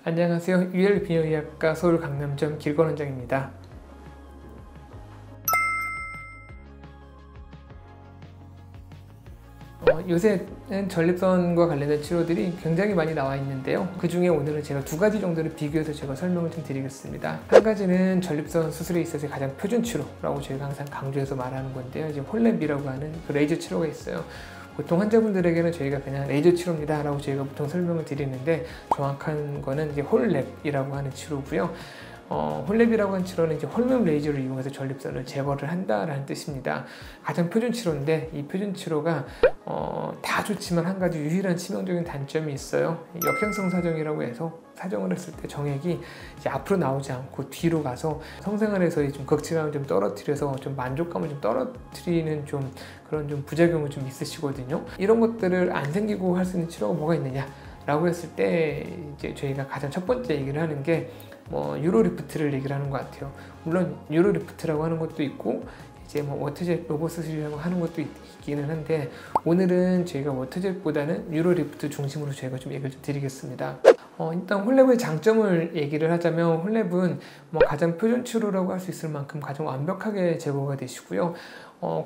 안녕하세요. UL 비뇨의학과 서울 강남점 길건 원장입니다. 요새는 전립선과 관련된 치료들이 굉장히 많이 나와 있는데요. 그 중에 오늘은 제가 두 가지 정도를 비교해서 제가 설명을 좀 드리겠습니다. 한 가지는 전립선 수술에 있어서 가장 표준 치료라고 저희가 항상 강조해서 말하는 건데요. 이제 홀랩이라고 하는 그 레이저 치료가 있어요. 보통 환자분들에게는 저희가 그냥 레이저 치료입니다 라고 저희가 보통 설명을 드리는데, 정확한 거는 이제 홀랩이라고 하는 치료고요. 홀랩이라고 하는 치료는 이제 홀몸 레이저를 이용해서 전립선을 제거를 한다라는 뜻입니다. 가장 표준 치료인데, 이 표준 치료가 다 좋지만 한 가지 유일한 치명적인 단점이 있어요. 역행성 사정이라고 해서 사정을 했을 때 정액이 이제 앞으로 나오지 않고 뒤로 가서 성생활에서의 좀 극치감을 좀 떨어뜨려서 좀 만족감을 좀 떨어뜨리는 좀 그런 좀 부작용이 좀 있으시거든요. 이런 것들을 안 생기고 할 수 있는 치료가 뭐가 있느냐 라고 했을 때, 이제 저희가 가장 첫 번째 얘기를 하는 게 유로리프트를 얘기를 하는 것 같아요. 물론 유로리프트라고 하는 것도 있고 이제 워터젯 로봇 수술이라고 하는 것도 있기는 한데, 오늘은 저희가 워터젯보다는 유로리프트 중심으로 저희가 좀 얘기를 좀 드리겠습니다. 일단 홀랩의 장점을 얘기를 하자면, 홀랩은 가장 표준 치료라고 할 수 있을 만큼 가장 완벽하게 제거가 되시고요.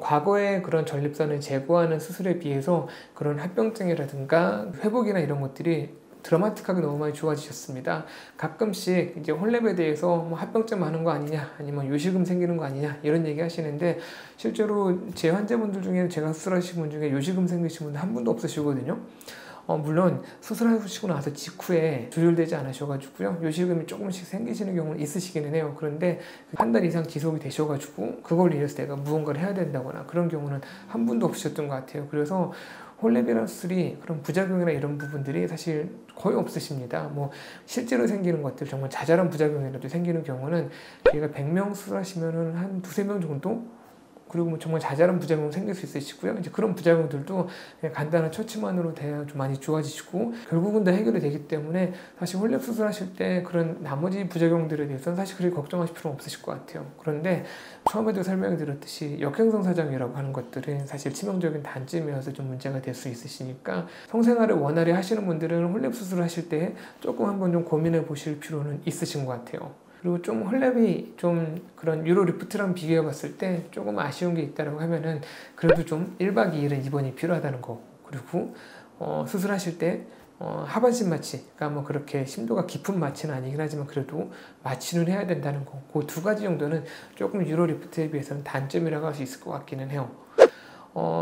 과거에 그런 전립선을 제거하는 수술에 비해서 그런 합병증이라든가 회복이나 이런 것들이 드라마틱하게 너무 많이 좋아지셨습니다. 가끔씩 이제 홀랩에 대해서 합병증 많은 거 아니냐, 아니면 요실금 생기는 거 아니냐 이런 얘기 하시는데, 실제로 제 환자분들 중에 제가 수술하신 분 중에 요실금 생기신 분 한 분도 없으시거든요. 물론 수술하시고 나서 직후에 조절되지 않으셔가지고요, 요실금이 조금씩 생기시는 경우는 있으시기는 해요. 그런데 한 달 이상 지속이 되셔가지고 그걸 위해서 내가 무언가를 해야 된다거나 그런 경우는 한 분도 없으셨던 것 같아요. 그래서 홀랩이라는 수술이 그런 부작용이나 이런 부분들이 사실 거의 없으십니다. 실제로 생기는 것들, 정말 자잘한 부작용이라도 생기는 경우는 저희가 100명 수술하시면은 한 두세 명 정도, 그리고 정말 자잘한 부작용 생길 수 있으시고요. 이제 그런 부작용들도 그냥 간단한 처치만으로 돼야 좀 많이 좋아지시고, 결국은 다 해결이 되기 때문에 사실 홀랩 수술하실 때 그런 나머지 부작용들에 대해서는 사실 그렇게 걱정하실 필요는 없으실 것 같아요. 그런데 처음에도 설명을 드렸듯이 역행성 사정이라고 하는 것들은 사실 치명적인 단점이어서 좀 문제가 될 수 있으시니까, 성생활을 원활히 하시는 분들은 홀랩 수술을 하실 때 조금 한번 좀 고민해 보실 필요는 있으신 것 같아요. 그리고 좀 홀랩이 좀 그런 유로리프트랑 비교해 봤을 때 조금 아쉬운 게 있다고 하면은, 그래도 좀 1박 2일은 입원이 필요하다는 거, 그리고 수술하실 때 하반신 마취가 그렇게 심도가 깊은 마취는 아니긴 하지만 그래도 마취는 해야 된다는 거, 그 두 가지 정도는 조금 유로리프트에 비해서는 단점이라고 할 수 있을 것 같기는 해요.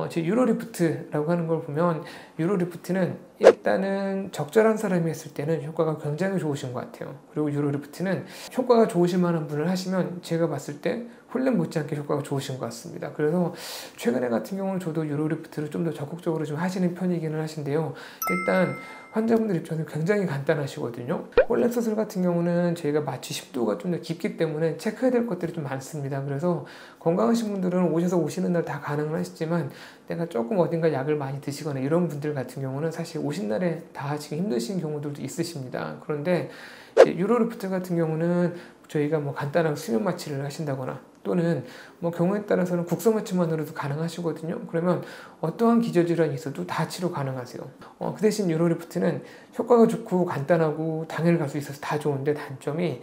제 유로리프트라고 하는 걸 보면, 유로리프트는 일단은 적절한 사람이 했을 때는 효과가 굉장히 좋으신 것 같아요. 그리고 유로리프트는 효과가 좋으실 만한 분을 하시면 제가 봤을 때 홀랩 못지않게 효과가 좋으신 것 같습니다. 그래서 최근에 같은 경우는 저도 유로리프트를 좀 더 적극적으로 좀 하시는 편이기는 하신데요. 일단 환자분들 입장에서 굉장히 간단하시거든요. 홀랩 수술 같은 경우는 저희가 마취 심도가 좀 더 깊기 때문에 체크해야 될 것들이 좀 많습니다. 그래서 건강하신 분들은 오셔서 오시는 날 다 가능은 하시지만, 내가 조금 어딘가 약을 많이 드시거나 이런 분들 같은 경우는 사실 오신 날에 다 하시기 힘드신 경우들도 있으십니다. 그런데 유로리프트 같은 경우는 저희가 간단한 수면 마취를 하신다거나, 또는 경우에 따라서는 국소 마취만으로도 가능하시거든요. 그러면 어떠한 기저질환이 있어도 다 치료 가능하세요. 그 대신 유로리프트는 효과가 좋고 간단하고 당일 갈 수 있어서 다 좋은데, 단점이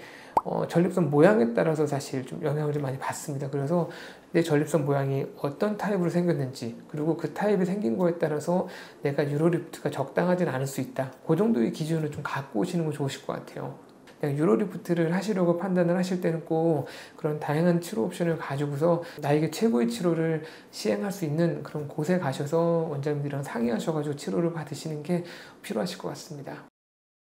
전립선 모양에 따라서 사실 좀 영향을 좀 많이 받습니다. 그래서 내 전립선 모양이 어떤 타입으로 생겼는지, 그리고 그 타입이 생긴 거에 따라서 내가 유로리프트가 적당하진 않을 수 있다, 그 정도의 기준을 좀 갖고 오시는 거 좋으실 것 같아요. 유로리프트를 하시려고 판단을 하실 때는 꼭 그런 다양한 치료 옵션을 가지고서 나에게 최고의 치료를 시행할 수 있는 그런 곳에 가셔서 원장님들이랑 상의하셔가지고 치료를 받으시는 게 필요하실 것 같습니다.